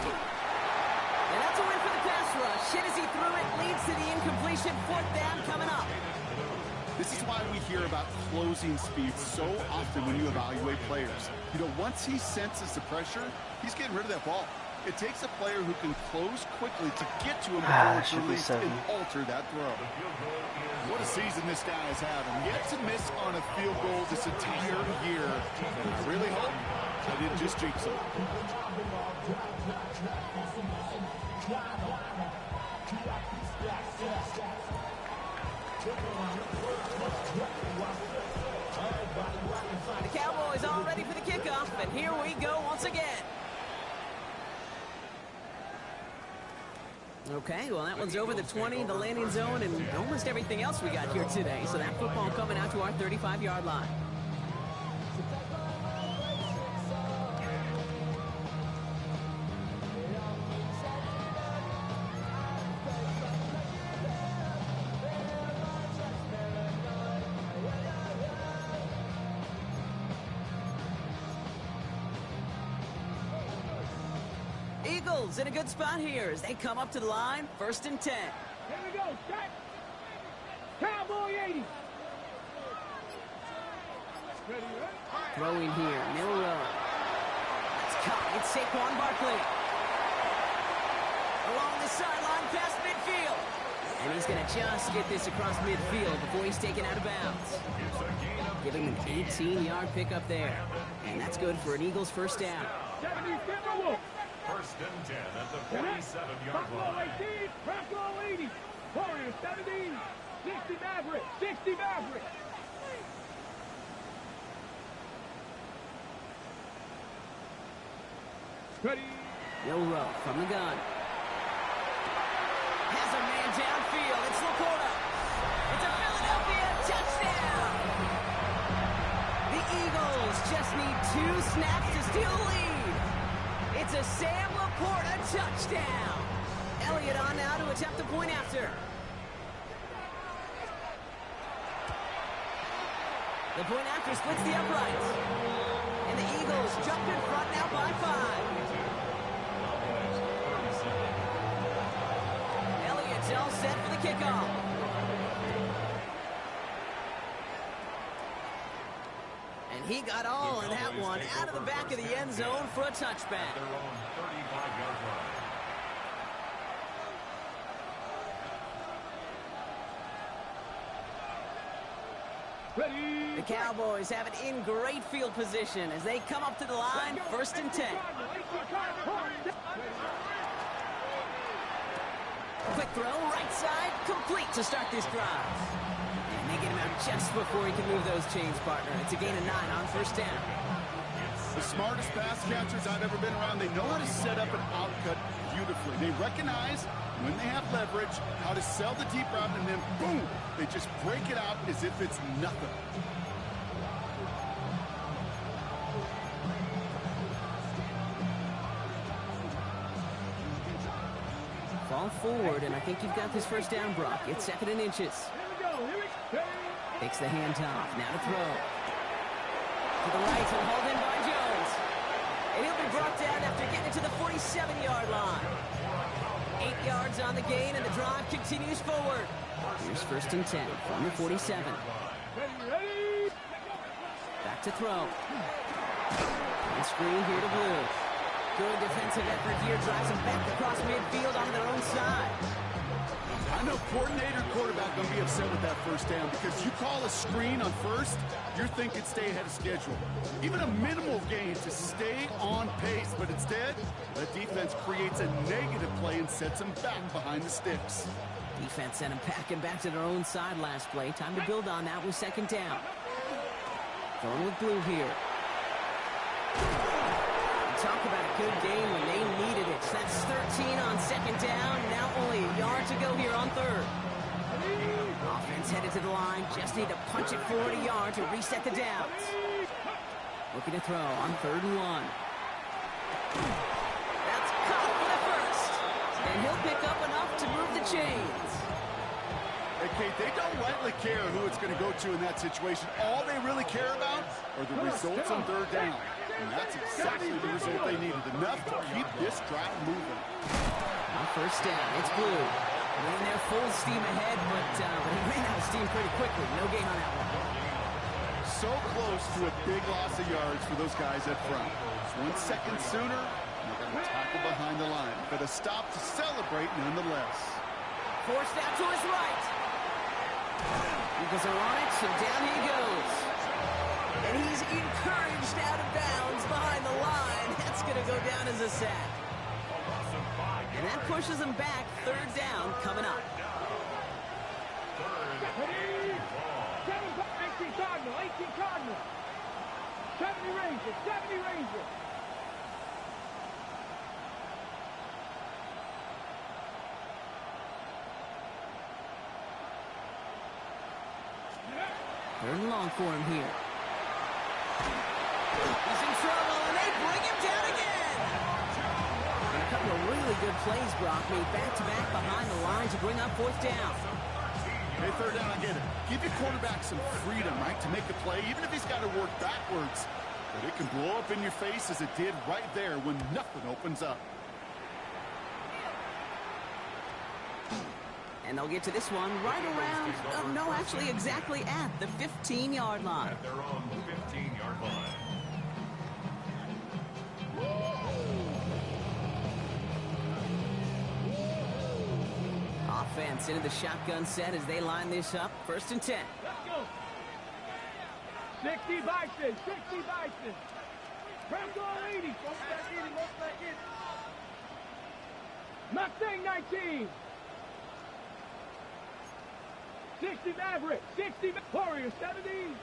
And that's a win for the pass rush. Hit as he threw it, leads to the incompletion. Fourth down coming up. This is why we hear about closing speed so often when you evaluate players. You know, once he senses the pressure, he's getting rid of that ball. It takes a player who can close quickly to get to him before it's should be released 7. and alter that throw. What a season this guy is having. Yet to miss on a field goal this entire year. And I really hope I didn't just jinx him. The Cowboys all ready for the kickoff, and here we go once again. Okay, well, that one's over the 20, the landing zone, and almost everything else we got here today. So that football coming out to our 35-yard line. Eagles in a good spot here as they come up to the line, 1st and 10. Here we go, set. Cowboy 80. Ready, right? Throwing here, Milrow. It's caught. It's Saquon Barkley. Along the sideline past midfield. And he's going to just get this across midfield before he's taken out of bounds. Giving him an 18-yard pickup there. And that's good for an Eagles first down. 70, Timberwolves. 1st and 10 at the 47-yard Buffalo line. 18, Buffalo 80. Warriors 17, 60 Maverick, 60 Maverick. Ready. Milrow from the gun. Has a man downfield. It's Laporta. It's a Philadelphia touchdown. The Eagles just need 2 snaps to steal the lead. It's a Sam Laporta touchdown. Elliott on now to attempt the point after. The point after splits the uprights. And the Eagles jump in front now by 5. Elliott's all set for the kickoff. And he got all in that one out of the back of the end zone for a touchback. Their own 35-yard line. Ready. The Cowboys have it in great field position as they come up to the line, 1st and 10. Quick throw, right side, complete to start this drive. And they get him out just before he can move those chains, partner. It's a gain of 9 on 1st down. The smartest pass catchers I've ever been around, they know how to set up an outcut beautifully. They recognize when they have leverage, how to sell the deep route, and then boom, they just break it out as if it's nothing. Fall forward, and I think you've got this 1st down, Brock. It's 2nd and inches. Here we go. Here we go. Takes the handoff. Now to throw. To the right and hauled in by Jones. And he'll be brought down after getting it to the 47-yard line. 8 yards on the gain, and the drive continues forward. Here's 1st and 10 from the 47. Ready. Back to throw. And screen here to Blue. Good defensive effort here. Drives them back across midfield on their own side. I know coordinator quarterback going to be upset with that 1st down because you call a screen on 1st, you're thinking stay ahead of schedule. Even a minimal gain to stay on pace, but instead, the defense creates a negative play and sets them back behind the sticks. Defense sent them packing back to their own side last play. Time to build on that with 2nd down. Throwing with Blue here. Talk about a good game when they needed it. So that's 13 on 2nd down. Now only a yard to go here on 3rd. Offense headed to the line. Just need to punch it forward a yard to reset the downs. Looking to throw on 3rd and 1. That's caught for the 1st. And he'll pick up enough to move the chains. Hey, Kate, they don't rightly care who it's going to go to in that situation. All they really care about are the results on 3rd down. And that's exactly the result they needed. Enough to keep this drive moving. On 1st down, it's Blue. Running there full steam ahead, but he ran out of steam pretty quickly. No gain on that one. So close to a big loss of yards for those guys up front. 1 second sooner, they're going to tackle people behind the line. But a stop to celebrate nonetheless. Forced out to his right. Eagles are on it, and down he goes. And he's encouraged out of bounds behind the line. That's going to go down as a sack. And that pushes him back. Third down coming up. 18 Cardinal, 18 Cardinal. 70 Rangers, 70 Rangers. Third and long for him here. He's in trouble, and they bring him down again. And a couple of really good plays, Brock, made back-to-back behind the line to bring up fourth down. Hey, third down, I get it. Give your quarterback some freedom, right, to make a play, even if he's got to work backwards. But it can blow up in your face as it did right there when nothing opens up. And they'll get to this one right around, no, actually exactly at the 15-yard line. At their own 15-yard line. Offense into the shotgun set as they line this up. First and 10. Let's go. 60 Bison, 60 Bison. Press on 80. Most back in, most back in. Mustang 19. 60 Maverick, 60 Warrior, 70.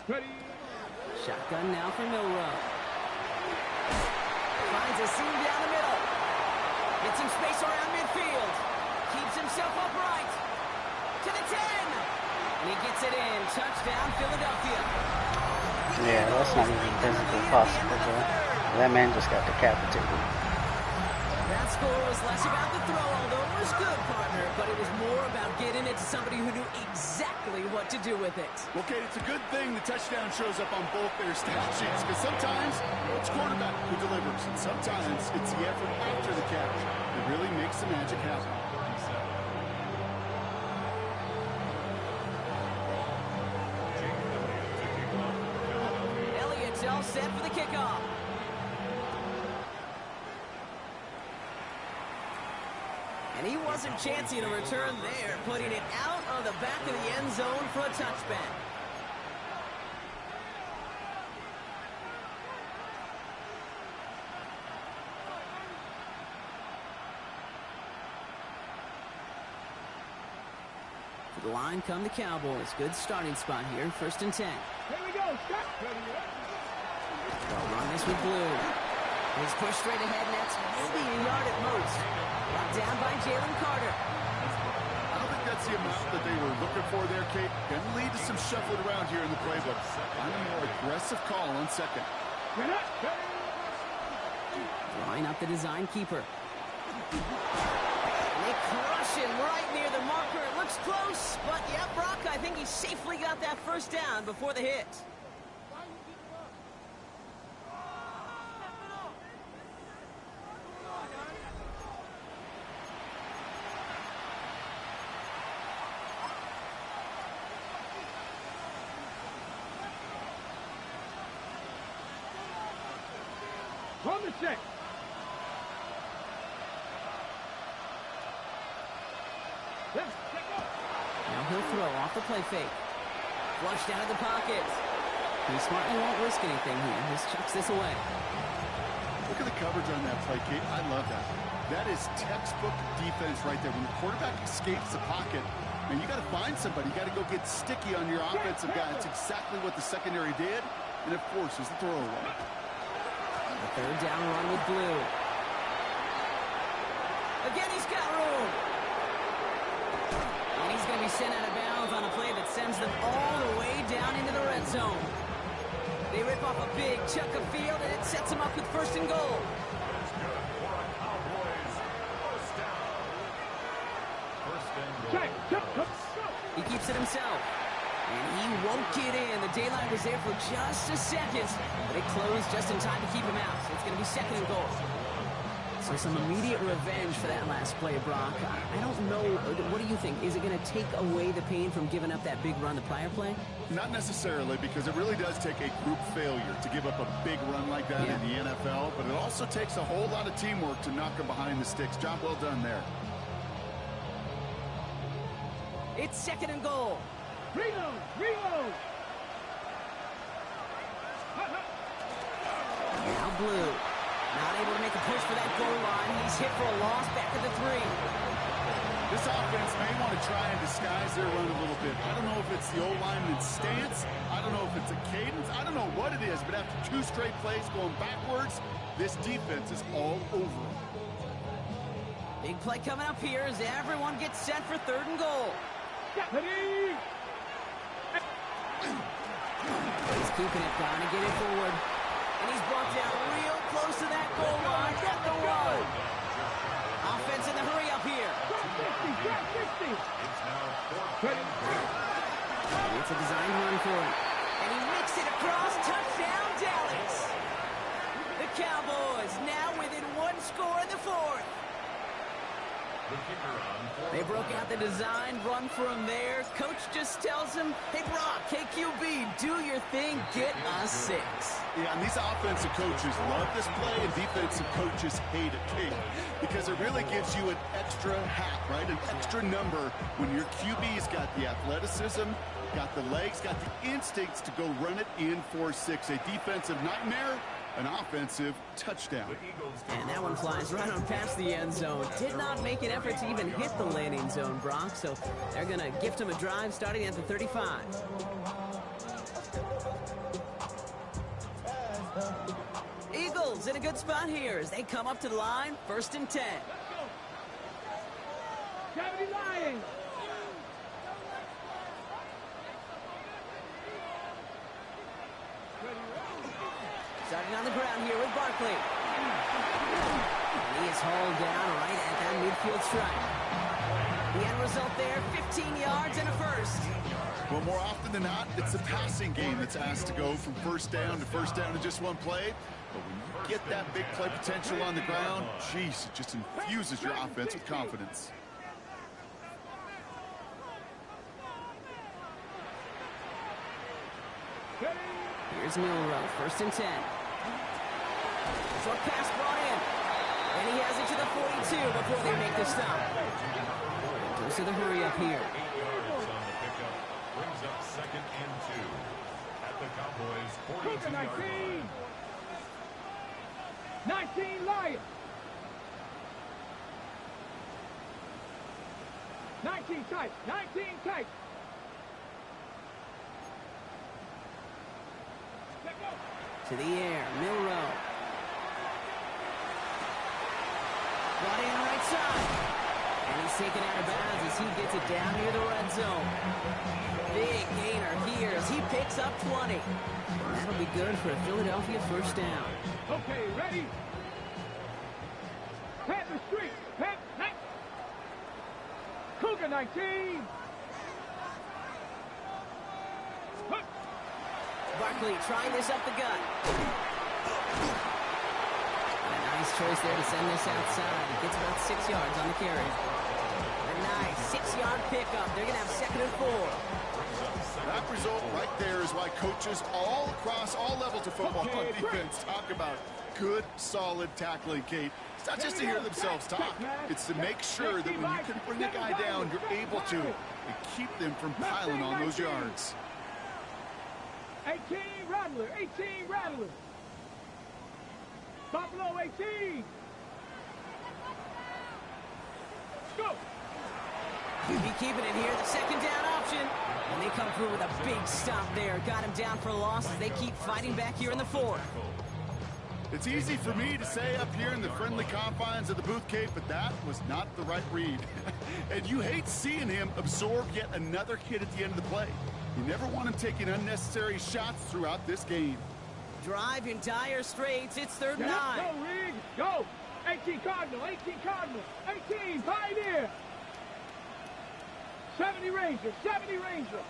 Ready. Shotgun now for Milrow. Finds a seam down the middle. Gets some space around midfield. Keeps himself upright. To the 10. And he gets it in. Touchdown, Philadelphia. Yeah, that's not even physically possible, bro. That man just got decapitated. That score was less about the throw, although it was good, partner, but it was more about getting it to somebody who knew exactly what to do with it. Okay, it's a good thing the touchdown shows up on both their stat sheets, because sometimes it's quarterback who delivers, and sometimes it's the effort after the catch that really makes the magic happen. Elliott's all set for the kickoff. And he wasn't chancing a return there, putting it out on the back of the end zone for a touchback. To the line come the Cowboys. Good starting spot here. First and 10. Here we go. Stop. They'll run this with Blue. He's pushed straight ahead, and that's maybe a yard at most. Brought down by Jalen Carter. I don't think that's the amount that they were looking for there, Kate. Going to lead to some shuffling around here in the playbook. I'm a more aggressive call on second. Drawing up the design keeper. They crush him right near the marker. It looks close, but yeah, Brock, I think he safely got that first down before the hit. From the 6. Now he'll throw off the play fake. Flushed out of the pocket. He smartly won't risk anything here. Just chucks this away. Look at the coverage on that play, Kate. I love that. That is textbook defense right there. When the quarterback escapes the pocket, and you got to find somebody. You got to go get sticky on your offensive guy. It's exactly what the secondary did, and of course, is the throwaway. The third down run with Blue. Again, he's got room. And he's going to be sent out of bounds on a play that sends them all the way down into the red zone. They rip off a big chunk of field, and it sets them up with first and goal. He keeps it himself. And he won't get in. The daylight was there for just a second, but it closed just in time to keep him out. So it's going to be second and goal. So some immediate revenge for that last play, Brock. I don't know. What do you think? Is it going to take away the pain from giving up that big run the prior play? Not necessarily, because it really does take a group failure to give up a big run like that in the NFL, but it also takes a whole lot of teamwork to knock them behind the sticks. Job well done there. It's 2nd and goal. Reload! Reload! Now Blue. Not able to make a push for that goal line. He's hit for a loss back at the 3. This offense may want to try and disguise their run a little bit. I don't know if it's the old lineman's stance. I don't know if it's a cadence. I don't know what it is, but after 2 straight plays going backwards, this defense is all over them. Big play coming up here as everyone gets set for 3rd and goal. Ready! He's keeping it, trying to get it forward. And he's brought down real close to that goal line. Got the run. Offense in the hurry up here. Drop 60! Ready? It's a designed run for him. And he makes it across. Touchdown, Dallas. The Cowboys now within 1 score in the 4th. They broke out the design run for him there. Coach just tells him, hey, Brock, KQB, do your thing, get us 6. Yeah, and these offensive coaches love this play, and defensive coaches hate it, Kate, because it really gives you an extra hat, right? An extra number when your QB's got the athleticism, got the legs, got the instincts to go run it in for 6. A defensive nightmare, an offensive touchdown. And that one flies right on past the end zone. Did not make an effort to even hit the landing zone, Brock. So they're going to gift him a drive starting at the 35. Eagles in a good spot here as they come up to the line. 1st and 10. Gravity Lions! Starting on the ground here with Barkley. And he is hauled down right at that midfield stripe. The end result there, 15 yards and a 1st. Well, more often than not, it's the passing game that's asked to go from 1st down to 1st down in just 1 play. But when you get that big play potential on the ground, geez, it just infuses your offense with confidence. Here's Milrow, 1st and 10. Short pass brought in. And he has it to the 42 before they make the stop. Goes to the hurry up here. 8 yards on the pickup. Brings up 2nd and 2. At the Cowboys' 42-yard line. 19 Lions! 19 tight! 19 tight! To the air, Milrow. Brought in right side. And he's taken out of bounds as he gets it down near the red zone. Big gainer here as he picks up 20. That'll be good for a Philadelphia 1st down. Okay, ready? Panther Street! Cougar 19! Barkley trying this up the gut. A nice choice there to send this outside. He gets about 6 yards on the carry. A nice 6-yard pickup. They're going to have 2nd and 4. That result right there is why coaches all across all levels of football on defense talk about good, solid tackling, Kate. It's not just to hear themselves talk. It's to make sure that when you can bring a guy down, you're able to and keep them from piling on those yards. 18 Rattler! 18 Rattler! Buffalo 18! Go! He'll be keeping it here, the 2nd down option. And they come through with a big stop there. Got him down for a loss as they keep fighting back here in the 4th. It's easy for me to say up here in the friendly confines of the booth, Kate, but that was not the right read. And you hate seeing him absorb yet another hit at the end of the play. You never want him taking unnecessary shots throughout this game. Drive in dire straits. It's 3rd and 9. Go, Rig! Go! 18 Cardinal! 18 Cardinal! 18 Pioneer! 70 Ranger! 70 Ranger!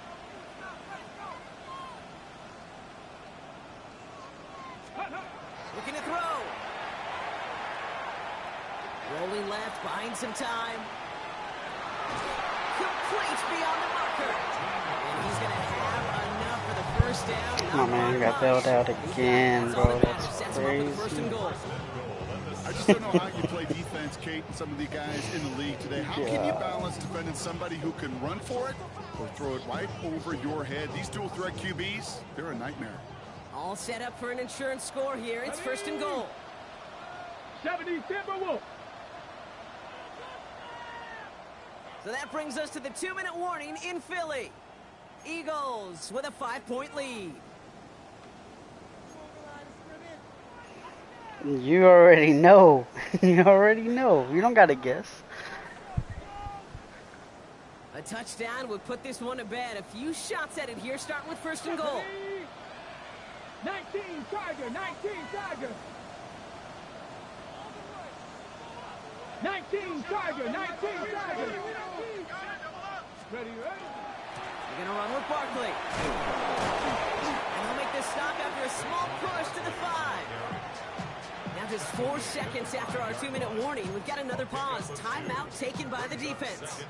Looking to throw. Rolling left, buying some time. Complete beyond the marker. And he's going to have enough for the first down. My man got bailed out again, bro. That's crazy. I just don't know how you play defense, Kate, and some of the guys in the league today. How can you balance defending somebody who can run for it or throw it right over your head? These dual threat QBs, they're a nightmare. All set up for an insurance score here. It's first and goal. 70 Timberwolves. So that brings us to the 2-minute warning in Philly. Eagles with a 5-point lead. You already know. You already know. You don't got to guess. A touchdown would put this one to bed. A few shots at it here, starting with first and goal. 19 Tiger, 19 Tiger. 19 Tiger, 19 Tiger. Ready, ready. They're going to run with Barkley. And they'll make this stop after a small push to the 5. Now just 4 seconds after our 2-minute warning, we've got another pause. Timeout taken by the defense.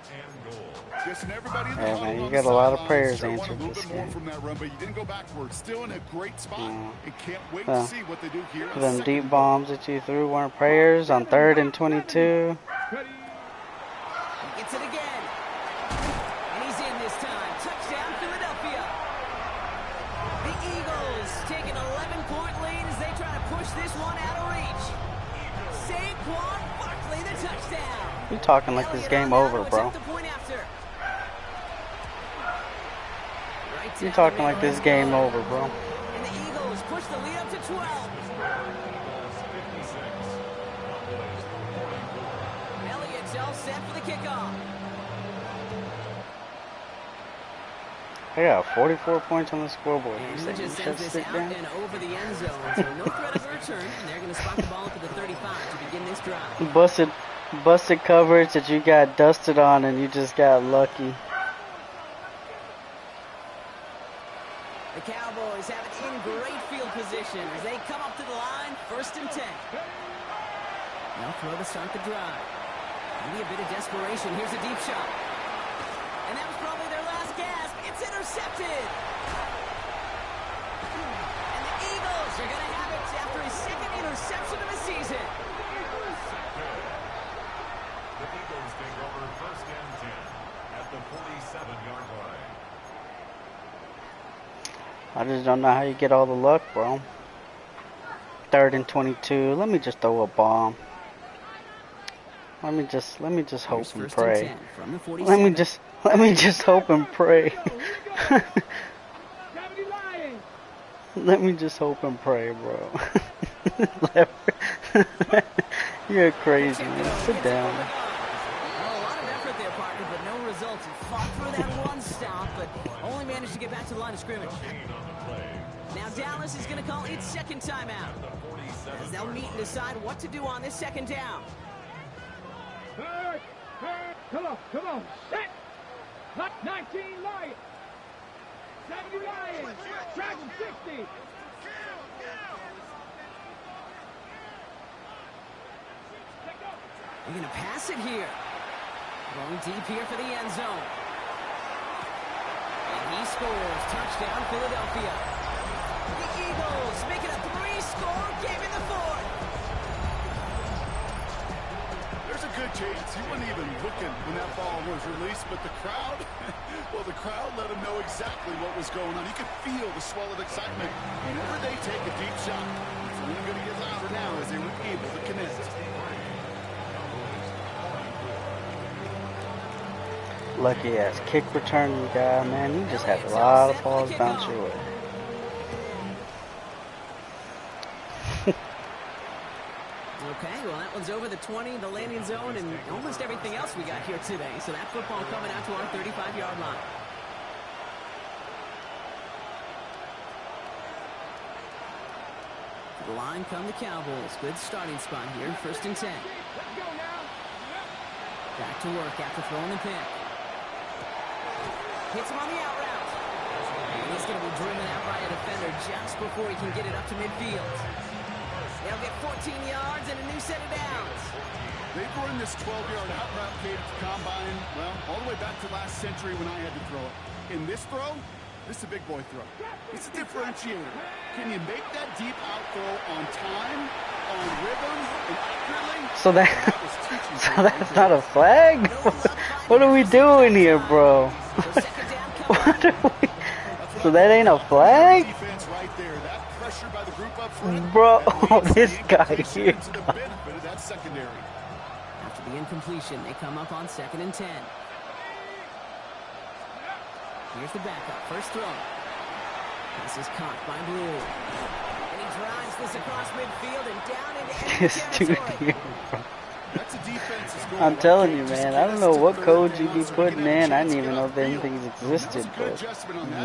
Listen, everybody in the Yeah, huddle man, you on got the a lot of sidelines prayers sure want answered a little this bit more game. from that run, but you didn't go backwards. Still in a great spot. And can't wait to Well, see what they do here. Them deep bombs that you threw weren't prayers on 3rd and 22. Ready. He gets it again. And he's in this time. Touchdown, Philadelphia. The Eagles take an 11-point lead as they try to push this one out of reach. Saquon Barkley, the touchdown. You talking like this game over, bro. You talking like this game over, bro. And the Eagles push the lead up to 12. Elliott's all set for the kickoff. I got 44 points on the scoreboard. You And he say you just should sends this sit out down? and over the end zone. So no threat of a return. And they're going to spot the ball up to the 35 to begin this drive. Busted coverage that you got dusted on and you just got lucky. The Cowboys have it in great field position as they come up to the line, 1st and 10. They'll throw to start the drive. Maybe a bit of desperation. Here's a deep shot. And that was probably their last gasp. It's intercepted. And the Eagles are going to have it after his 2nd interception of the season. The Eagles take over 1st and 10 at the 47-yard line. I just don't know how you get all the luck, bro. 3rd and 22. Let me just throw a bomb. Let me just hope and pray. Let me just hope and pray. Let me just hope and pray, bro. You're crazy, man. Sit down. Well, a lot of effort there, partner, but no results. He fought through that one stop, but only managed to get back to the line of scrimmage. Now Dallas is going to call its 2nd timeout, as they'll meet and decide what to do on this 2nd down. Come on. Set. 19 Lions. 70 Lions. Dragon 60. They're going to pass it here. Going deep here for the end zone. And he scores. Touchdown, Philadelphia. The Eagles make it a 3-score game in the 4th. There's a good chance he wasn't even looking when that ball was released, but the crowd, well, the crowd let him know exactly what was going on. You could feel the swell of excitement. Whenever they take a deep shot, it's only going to get louder now as they were able to connect. Lucky ass kick returning guy, man. You just had a lot of balls bounce your way. Okay, well, that one's over the 20, the landing zone, and almost everything else we got here today. So that football coming out to our 35-yard line. To the line come the Cowboys. Good starting spot here, 1st and 10. Back to work after throwing the pick. Hits him on the out route. And he's going to be driven out by a defender just before he can get it up to midfield. They'll get 14 yards and a new set of downs. They've run this 12-yard out route Kate at the combine, well, all the way back to last century when I had to throw it. In this throw, this is a big boy throw. It's a differentiator. Can you make that deep out throw on time, on rhythm, and accurately? So that's not a flag? What are we doing here, bro? What are we? So that ain't a flag? Defense right there. That pressure by the group up front. Bro, this guy here. To the benefit of that secondary. After the incompletion, they come up on 2nd and 10. Here's the backup. First throw. This is caught by Blue. And he drives this across midfield and down into This dude territory. here, bro. That's a defensive score. I'm telling you, man. I don't know what codes you be putting in. I didn't even know them things existed, but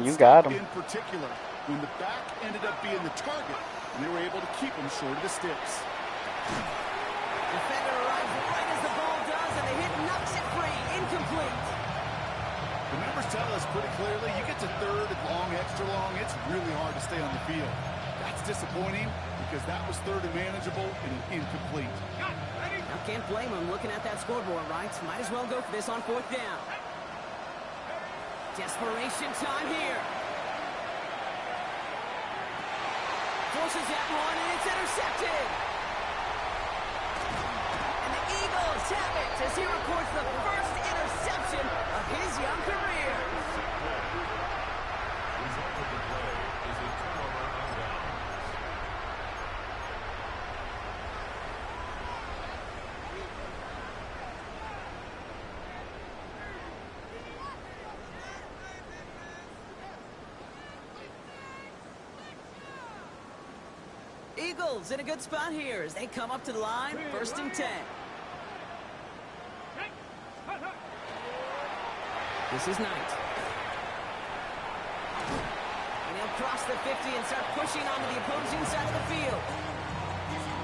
you got them. In particular, when the back ended up being the target, and they were able to keep him short of the sticks. Defender arrives right as the ball does, and the hit knocks it free. Incomplete. The numbers tell us pretty clearly, you get to third and long, extra long, it's really hard to stay on the field. That's disappointing because that was third and manageable and an incomplete. Now, can't blame him looking at that scoreboard, right? Might as well go for this on 4th down. Desperation time here. Forces that one, and it's intercepted. And the Eagles have it as he records the first interception of his young career. Result of the play is a turnover on downs. Eagles in a good spot here as they come up to the line. 1st and 10. This is Knight. And he'll cross the 50 and start pushing onto the opposing side of the field.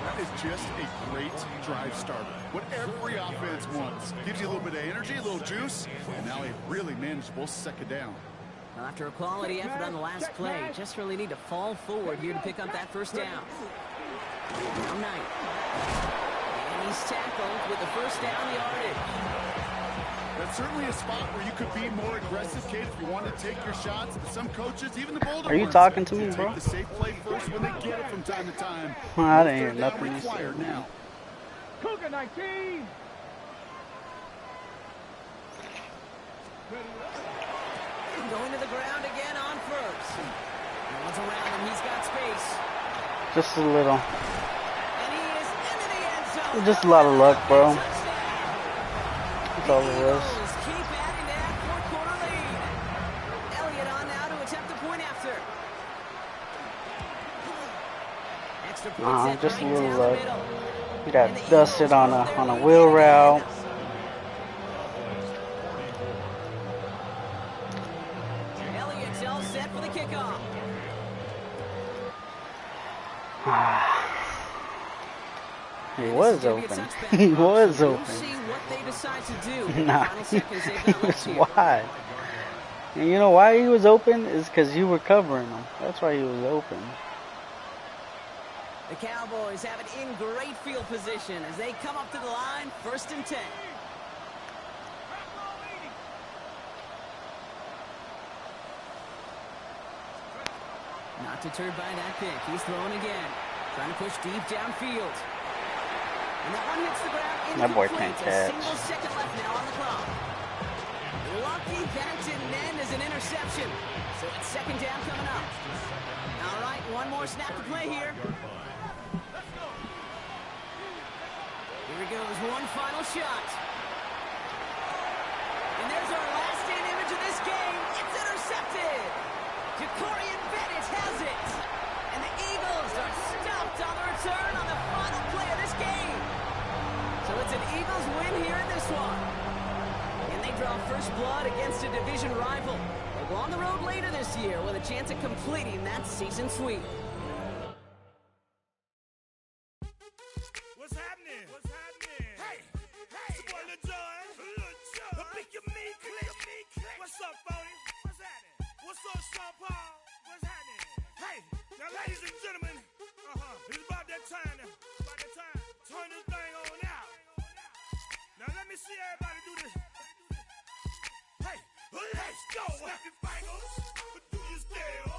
That is just a great drive starter. What every offense wants. Gives you a little bit of energy, a little juice, and now a really manageable 2nd down. Well, after a quality effort on the last play, just really need to fall forward here to pick up that 1st down. Now Knight. And he's tackled with the 1st down yardage. That's certainly a spot where you could be more aggressive, Kate, if you want to take your shots. But some coaches, even the bolder Are you ones, talking to me, take bro? the safe play first when they get it from time to time. I didn't hear 3rd down nothing you said, required man. now. Cougar 19. Going to the ground again on 1st. And once around him, he's got space. Just a little. And he is into the end zone. Just a lot of luck, bro. Touchdown. That's all it was. Eagles keep adding to that 4th-quarter lead. Elliott on now to attempt the point after. Extra point set Just a right little down luck. the middle. He got dusted on a wheel route. Elliott's all set for the kickoff. He was open. He was We'll open. see what they decide to do. In the Nah, final he seconds they've got left was here. wide. And you know why he was open? Is because you were covering him. That's why he was open. The Cowboys have it in great field position as they come up to the line, 1st and 10. Not deterred by that pick. He's throwing again. Trying to push deep downfield. And that one hits the ground. That boy Incomplete. can't A catch. single second left now on the clock. Lucky that didn't end as an interception. So it's 2nd down coming up. All right, one more snap to play here. Here he goes, one final shot. And there's our last-stand image of this game. It's intercepted. Jacorian Bennett has it. And the Eagles are stopped on the return on the final play of this game. So it's an Eagles win here in this one. And they draw first blood against a division rival. They'll go on the road later this year with a chance of completing that season sweep. What's happening? What's happening? Hey, it's your boy Lil Jon. The Pick Your Me Click. What's up, Phony? What's happening? What's up, Sean Paul? What's happening? Hey, now ladies and gentlemen, it's about that time to me see everybody do this. Hey, let's go. Snap your fingers, do your style.